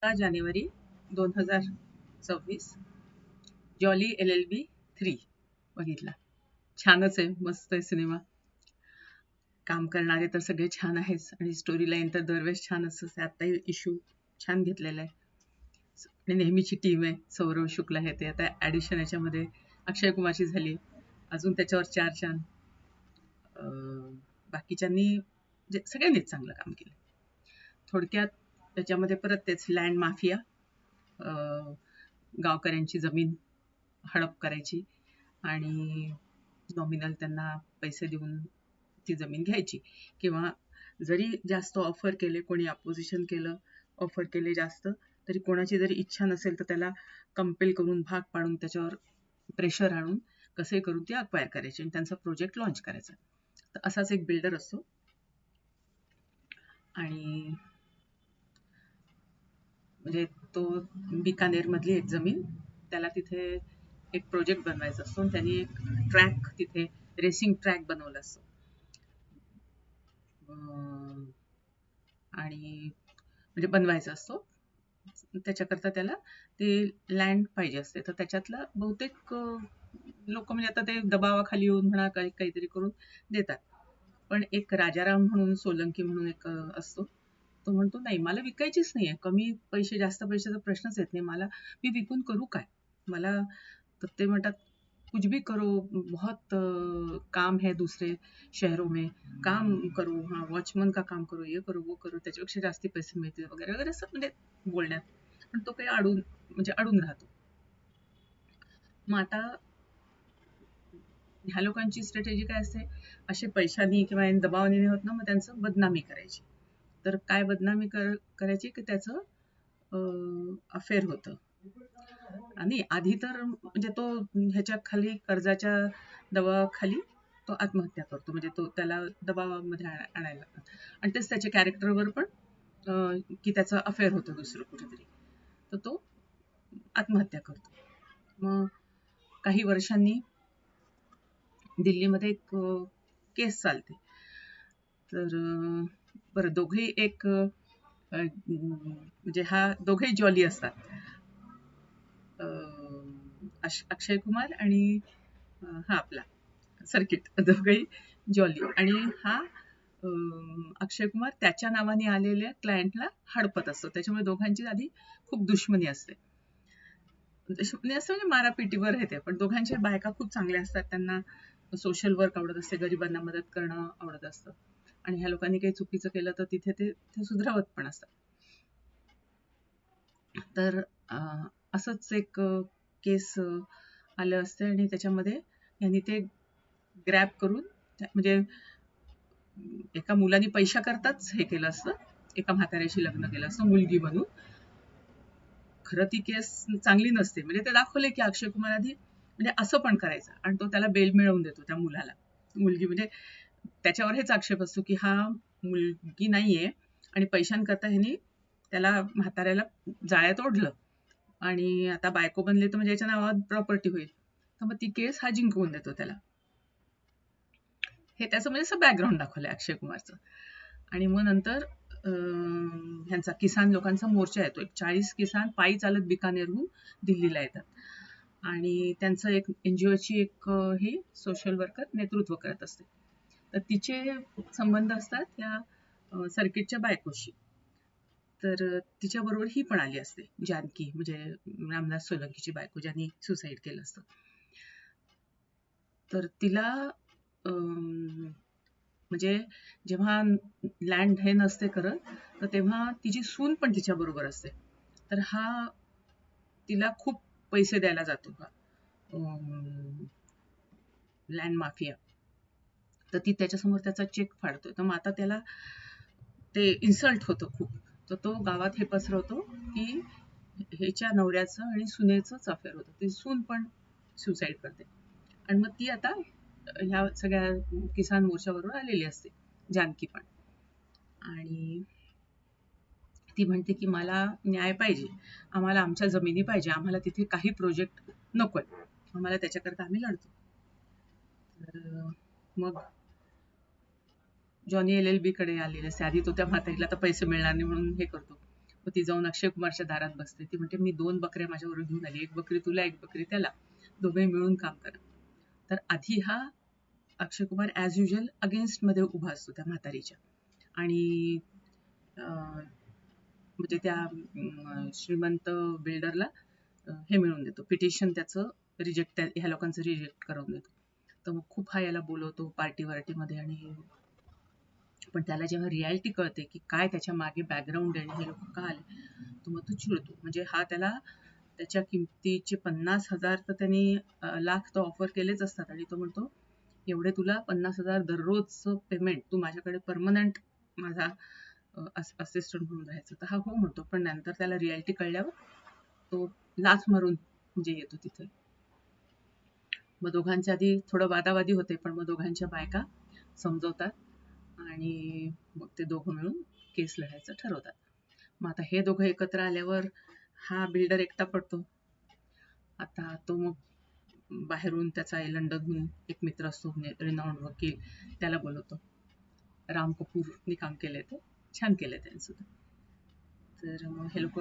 जानेवारी 2026 jolly LLB 3 बघितला. छानच आहे, मस्त आहे सिनेमा. काम करणारे तर सगळे छान आहेच आणि स्टोरी लाईन तर दरवेळेस छान असते. आताही इश्यू छान घेतलेला आहे आणि नेहमीची टीम आहे. सौरव शुक्ला आहे, ते आता ॲडिशन याच्यामध्ये अक्षय कुमारची झाली. अजून त्याच्यावर 4 छान बाकीच्यांनी सगळ्यांनीच चांगलं काम केलं. थोडक्यात त्याच्यामध्ये परत तेच लँड माफिया, गावकऱ्यांची जमीन हडप करायची आणि नॉमिनल त्यांना पैसे देऊन ती जमीन घ्यायची, किंवा जरी जास्त ऑफर केले, कोणी अपोजिशन केलं, ऑफर केले जास्त, तरी कोणाची जरी इच्छा नसेल तर त्याला कंपेल करून, भाग पाडून, त्याच्यावर प्रेशर आणून कसे करून ते अक्वायर करायचे आणि त्यांचा प्रोजेक्ट लॉन्च करायचा. तर असाच एक बिल्डर असतो आणि म्हणजे तो बिकानेर मधली एक जमीन, त्याला तिथे एक प्रोजेक्ट बनवायचा असतो आणि त्यांनी एक ट्रॅक तिथे रेसिंग ट्रॅक बनवला असतो. आणि म्हणजे बनवायचा असतो, त्याच्याकरता त्याला ते लँड पाहिजे असते. तर त्याच्यातला बहुतेक लोक म्हणजे आता ते दबावाखाली येऊन म्हणा काहीतरी करून देतात. पण एक राजाराम म्हणून, सोलंकी म्हणून एक असतो, तो म्हणतो नाही, मला विकायचीच नाहीये, कमी पैसे जास्त पैशाचा प्रश्नच येत नाही मला, मी विकून करू काय मला. तर ते म्हणतात कुछ भी करो, बहुत काम है दूसरे शहरों में, काम करो, हाँ वॉचमन का काम करो, ये करो वो करो, त्याच्यापेक्षा जास्ती पैसे मिळतील वगैरे वगैरे, असं म्हणजे बोलण्यात. पण तो काही अडून राहतो. मग आता ह्या लोकांची स्ट्रॅटेजी काय असते, असे पैशानी किंवा दबावाने नाही होत ना, मग त्यांचं बदनामी करायची. तर काय बदनामी करायची की त्याचं अफेअर होतं. आणि आधी तर म्हणजे तो ह्याच्या खाली कर्जाच्या दबावाखाली तो आत्महत्या करतो, म्हणजे तो त्याला दबावामध्ये आणायला लागतात. आणि तेच त्याच्या कॅरेक्टरवर पण की त्याचं अफेअर होतं दुसरं कुठेतरी, तर तो आत्महत्या करतो. मग काही वर्षांनी दिल्लीमध्ये एक केस चालते. तर बरं, दोघेही एक म्हणजे हा दोघेही जॉली असतात, अक्षय कुमार आणि हा आपला सर्किट, दोघेही जॉली. आणि हा अक्षय कुमार त्याच्या नावाने आलेल्या क्लायंटला हडपत असतो, त्याच्यामुळे दोघांची आधी खूप दुश्मनी असते. दुश्मनी असते म्हणजे मारापिटीवर येते, पण दोघांच्या बायका खूप चांगल्या असतात, त्यांना सोशल वर्क आवडत असते, गरिबांना मदत करणं आवडत असतं, आणि ह्या लोकांनी काही चुकीचं केलं तर तिथे ते सुधरवत पण असतात. तर असंच एक केस आलं असते आणि त्याच्यामध्ये यांनी ते ग्रॅब करून, म्हणजे एका मुलाने पैशाकरताच हे केलं असतं, एका म्हाताऱ्याशी लग्न केलं असतं मुलगी बनून. खरं ती केस चांगली नसते, म्हणजे ते दाखवले की अक्षय कुमार आधी म्हणजे असं पण करायचा आणि तो त्याला बेल मिळवून देतो त्या मुलाला. मुलगी म्हणजे त्याच्यावर हेच आक्षेप असतो की हा मुलगी नाहीये आणि पैशांकरता ह्यानी त्याला म्हाताऱ्याला जाळ्यात ओढलं आणि आता बायको बनली तर म्हणजे याच्या नावावर प्रॉपर्टी होईल. तर मग ती केस हा जिंकवून देतो त्याला. हे त्याचं म्हणजे असं बॅकग्राऊंड दाखवलंय अक्षय कुमारचं. आणि मग नंतर ह्यांचा किसान लोकांचा मोर्चा येतो. एक 40 किसान पायी चालत बिकानेरहून दिल्लीला येतात आणि त्यांचं एक NGOची एक ही सोशल वर्कर नेतृत्व करत असते. तर तिचे संबंध असतात त्या सर्किटच्या बायकोशी. तर तिच्याबरोबर ही पण आली असते, जानकी, म्हणजे रामदास सोलंकीची बायको, ज्यांनी सुसाईड केलं असतं. तर तिला म्हणजे जेव्हा लँड हे नसते करत, तर तेव्हा तिची सून पण तिच्या बरोबर असते. तर हा तिला खूप पैसे द्यायला जातो का लँड माफिया. तर ती त्याच्यासमोर त्याचा चेक फाडतो. तर मग आता त्याला ते इन्सल्ट होतं खूप. तर तो गावात हे पसरवतो की ह्याच्या नवऱ्याचं आणि सुनेचंच अफेअर होतं. ती सून पण सुसाईड करते आणि मग ती आता ह्या सगळ्या किसान मोर्चाबरोबर आलेली असते, जानकी पण. आणि ती म्हणते की मला न्याय पाहिजे, आम्हाला आमच्या जमिनी पाहिजे, आम्हाला तिथे काही प्रोजेक्ट नकोय, आम्हाला त्याच्याकरता आम्ही लढतो. तर मग जॉनी LLB कडे आलेले असते. आधी तो त्या म्हातारीला तर पैसे मिळणार नाही म्हणून हे करतो, मग ती जाऊन अक्षय कुमारच्या दारात बसते. ती म्हणते, मी 2 बकऱ्या माझ्याबरोबर घेऊन आली. 1 बकरी तुला, 1 बकरी त्याला. दोघंही मिळून काम करा. तर आधी हा अक्षय कुमार ॲज युजुअल अगेन्स्टमध्ये उभा असतो त्या म्हातारीच्या. आणि म्हणजे त्या श्रीमंत बिल्डरला हे मिळवून देतो, पिटिशन त्याचं रिजेक्ट, ह्या लोकांचं रिजेक्ट करून देतो. तर मग खूप हा याला बोलवतो पार्टी-वार्टीमध्ये. आणि पण त्याला जेव्हा रियालिटी कळते की काय त्याच्या मागे बॅकग्राऊंड आहे आणि हे लोक का आले, तर मग तो चिडतो. म्हणजे हा त्याला त्याच्या किमतीचे 50,000 तर त्यांनी लाख तर ऑफर केलेच असतात, आणि तो म्हणतो एवढे तुला 50,000 दररोजचं पेमेंट, तू माझ्याकडे परमनंट माझा असिस्टंट म्हणून राहायचं. तर हा हो म्हणतो, पण नंतर त्याला रियालिटी कळल्यावर तो लाथ मारून म्हणजे येतो तिथे. मग दोघांच्या आधी थोडं वादावादी होते, पण मग दोघांच्या बायका समजवतात आणि मग ते दोघं मिळून केस लढायचं ठरवतात. मग आता हे दोघं एकत्र आल्यावर हा बिल्डर एकटा पडतो. आता तो मग बाहेरून त्याचा लंडनहून एक मित्र असतो, रिनाउंड वकील, त्याला बोलवतो. राम कपूरने काम केलंय, ते छान केलंय त्यांनी सुद्धा. तर मग हे लोक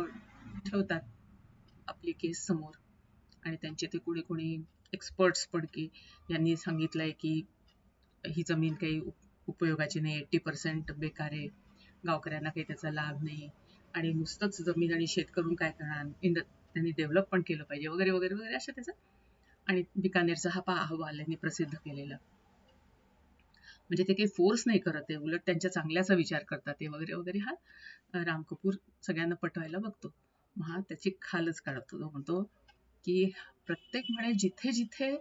ठेवतात आपली केस समोर, आणि त्यांचे ते कोणी एक्सपर्ट्स पण, की यांनी सांगितलंय की ही जमीन काही उपयोगाची नाही, 80% बेकार आहे, गावकऱ्यांना काही त्याचा लाभ नाही, आणि नुसतंच जमीन आणि शेत करून काय करणार, त्यांनी डेव्हलप पण केलं पाहिजे वगैरे वगैरे वगैरे अशा त्याचा. आणि बिकानेरचा हा अहवाल यांनी प्रसिद्ध केलेला. म्हणजे ते काही फोर्स नाही करत आहे, उलट त्यांच्या चांगल्याचा विचार करतात ते वगैरे वगैरे. हा राम कपूर सगळ्यांना पटवायला बघतो. मग हा त्याची खालच काढतो. तो म्हणतो की प्रत्येक म्हणे जिथे जिथे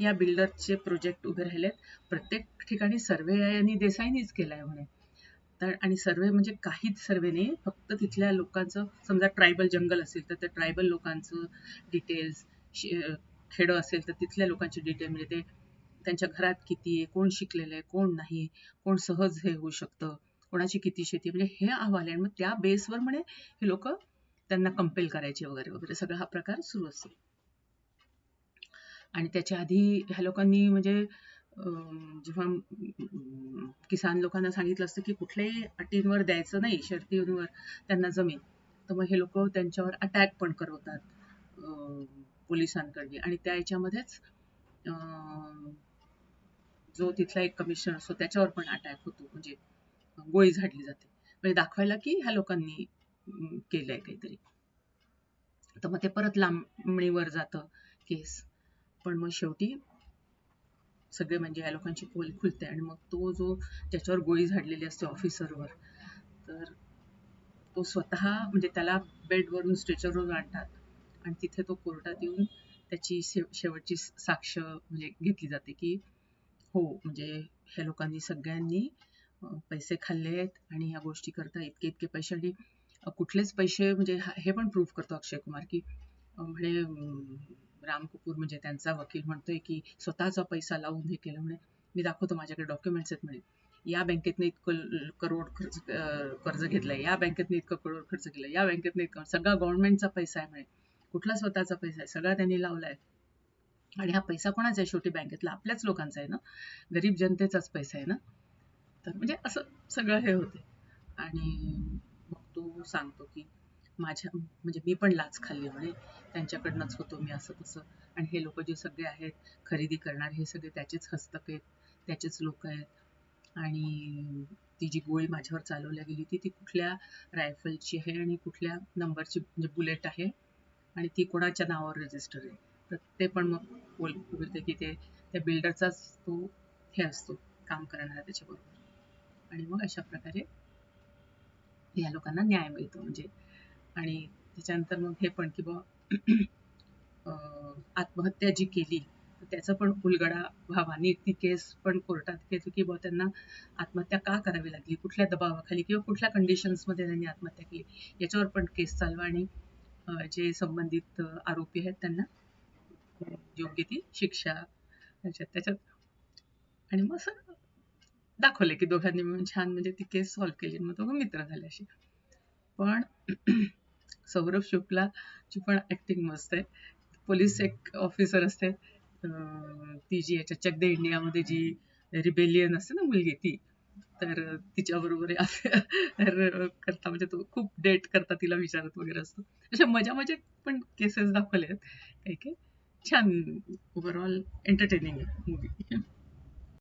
या बिल्डरचे प्रोजेक्ट उभे राहिलेत, प्रत्येक ठिकाणी सर्वे यांनी देसाईनीच केलाय म्हणे. तर आणि सर्वे म्हणजे काहीच सर्वे नाही, फक्त तिथल्या लोकांचं, समजा ट्रायबल जंगल असेल तर त्या ट्रायबल लोकांचं डिटेल्स, खेडं असेल तर तिथल्या लोकांचे डिटेल, म्हणजे ते त्यांच्या घरात किती आहे, कोण शिकलेलं आहे, कोण नाही, कोण सहज हे होऊ शकतं, कोणाची किती शेती, म्हणजे हे अहवाल आहे. मग त्या बेसवर म्हणे हे लोक त्यांना कंपेल करायचे वगैरे वगैरे, सगळा हा प्रकार सुरू असतो. आणि त्याच्या आधी ह्या लोकांनी म्हणजे जेव्हा किसान लोकांना सांगितलं असतं की कुठल्याही अटींवर द्यायचं नाही, शर्तींवर त्यांना जमीन, तर मग हे लोक त्यांच्यावर अटॅक पण करवतात पोलिसांकडे. आणि त्या याच्यामध्येच जो तिथला एक कमिशनर असतो त्याच्यावर पण अटॅक होतो, म्हणजे गोळी झाडली जाते, म्हणजे दाखवायला की ह्या लोकांनी केलंय काहीतरी. तर मग ते परत लांबणीवर जातं केस. पण मग शेवटी सगळे म्हणजे या लोकांची पोल खुलते, आणि मग तो जो ज्याच्यावर गोळी झाडलेली असते ऑफिसरवर, तर तो स्वतः म्हणजे त्याला बेडवरून स्ट्रेचरवरून आणतात, आणि तिथे तो कोर्टात येऊन त्याची शेवटची साक्ष म्हणजे घेतली जाते की हो, म्हणजे ह्या लोकांनी सगळ्यांनी पैसे खाल्ले आहेत, आणि ह्या गोष्टी करता इतके इतके पैसे, आणि कुठलेच पैसे, म्हणजे हे पण प्रूव्ह करतो अक्षय कुमार की म्हणे राम कपूर म्हणजे त्यांचा वकील म्हणतोय की स्वतःचा पैसा लावून हे केलं. म्हणे मी दाखवतो, माझ्याकडे डॉक्युमेंट्स आहेत म्हणे, या बँकेतनं इतकं करोड कर्ज घेतलंय, या बँकेतनं इतकं करोड खर्च केलं, या बँकेतनं इतकं, सगळा गव्हर्नमेंटचा पैसा आहे म्हणे, कुठला स्वतःचा पैसा आहे, सगळा त्यांनी लावलाय. आणि हा पैसा कोणाचा आहे, शेवटी बँकेतला आपल्याच लोकांचा आहे ना, गरीब जनतेचाच पैसा आहे ना. तर म्हणजे असं सगळं हे होते. आणि मग तो सांगतो की माझ्या म्हणजे मी पण लाच खाल्ली म्हणे, त्यांच्याकडनंच होतो मी असं तसं, आणि हे लोक जे सगळे आहेत खरेदी करणारे, हे सगळे त्याचेच हस्तक आहेत, त्याचेच लोक आहेत. आणि ती जी गोळी माझ्यावर चालवल्या गेली ती कुठल्या रायफलची आहे आणि कुठल्या नंबरची म्हणजे बुलेट आहे, आणि ती कोणाच्या नावावर रजिस्टर आहे. तर ते पण मग बोलते की ते त्या बिल्डरचाच तो हे असतो, काम करणारा त्याच्याबरोबर. आणि मग अशा प्रकारे या लोकांना न्याय मिळतो. म्हणजे आणि त्याच्यानंतर मग हे पण की आत्महत्या जी केली त्याचा पण उलगडा व्हावा, आणि ती केस पण कोर्टात घेतो की त्यांना आत्महत्या का करावी लागली, कुठल्या दबावाखाली किंवा कुठल्या कंडिशन्समध्ये त्यांनी आत्महत्या केली, याच्यावर पण केस चालवा, आणि जे संबंधित आरोपी आहेत त्यांना योग्य ती शिक्षा त्याच्यात. आणि मग असं दाखवले की दोघांनी मिळून छान म्हणजे ती केस सॉल्व्ह केली, मग दोघं मित्र झाले असे. पण सौरभ शुक्लाची पण ऍक्टिंग मस्त आहे. पोलीस एक ऑफिसर असते, ती जी याच्या चक दे इंडियामध्ये जी रिबेलियन असते ना मुलगी, ती तर तिच्याबरोबर अफेअर करता म्हणजे तो खूप डेट करता तिला विचारत वगैरे असतो. अशा मजा पण केसेस दाखवले आहेत काही काही. छान ओव्हरऑल एंटरटेनिंग आहे मूवी.